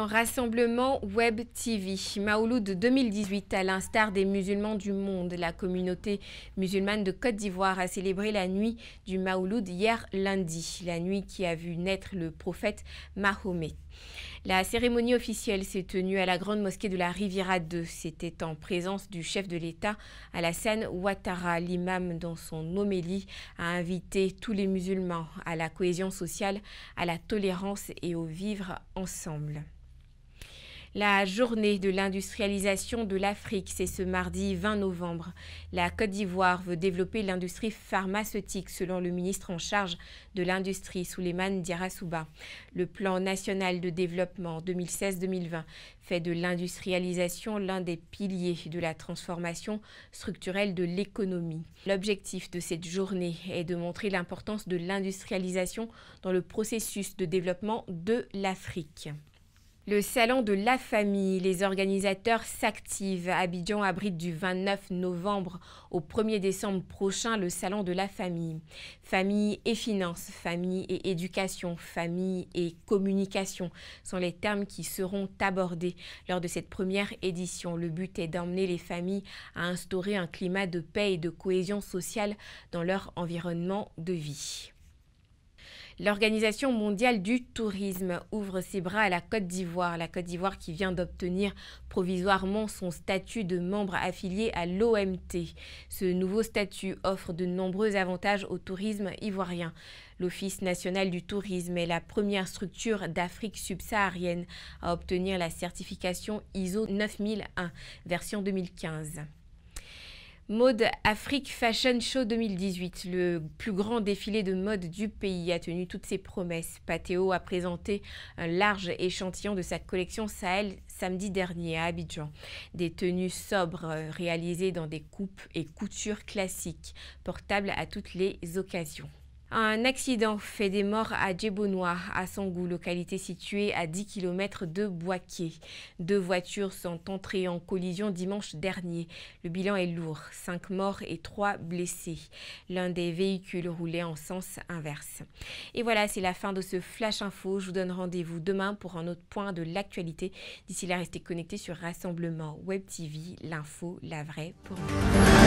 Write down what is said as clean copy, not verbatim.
Dans Rassemblement Web TV, Maouloud 2018, à l'instar des musulmans du monde, la communauté musulmane de Côte d'Ivoire a célébré la nuit du Maouloud hier lundi, la nuit qui a vu naître le prophète Mahomet. La cérémonie officielle s'est tenue à la grande mosquée de la Riviera 2. C'était en présence du chef de l'État, Alassane Ouattara. L'imam, dans son homélie, a invité tous les musulmans à la cohésion sociale, à la tolérance et au vivre ensemble. La journée de l'industrialisation de l'Afrique, c'est ce mardi 20 novembre. La Côte d'Ivoire veut développer l'industrie pharmaceutique selon le ministre en charge de l'industrie, Souleymane Diarra-Souba. Le plan national de développement 2016-2020 fait de l'industrialisation l'un des piliers de la transformation structurelle de l'économie. L'objectif de cette journée est de montrer l'importance de l'industrialisation dans le processus de développement de l'Afrique. Le salon de la famille, les organisateurs s'activent. Abidjan abrite du 29 novembre au 1er décembre prochain le salon de la famille. Famille et finances, famille et éducation, famille et communication sont les termes qui seront abordés lors de cette première édition. Le but est d'emmener les familles à instaurer un climat de paix et de cohésion sociale dans leur environnement de vie. L'Organisation mondiale du tourisme ouvre ses bras à la Côte d'Ivoire. La Côte d'Ivoire qui vient d'obtenir provisoirement son statut de membre affilié à l'OMT. Ce nouveau statut offre de nombreux avantages au tourisme ivoirien. L'Office national du tourisme est la première structure d'Afrique subsaharienne à obtenir la certification ISO 9001, version 2015. Mode Afrique Fashion Show 2018, le plus grand défilé de mode du pays, a tenu toutes ses promesses. Patéo a présenté un large échantillon de sa collection Sahel samedi dernier à Abidjan. Des tenues sobres réalisées dans des coupes et coutures classiques, portables à toutes les occasions. Un accident fait des morts à Djebonois, à Sangou, localité située à 10 km de Bouaké. 2 voitures sont entrées en collision dimanche dernier. Le bilan est lourd, 5 morts et 3 blessés. L'un des véhicules roulait en sens inverse. Et voilà, c'est la fin de ce Flash Info. Je vous donne rendez-vous demain pour un autre point de l'actualité. D'ici là, restez connectés sur Rassemblement Web TV, l'info, la vraie pour nous.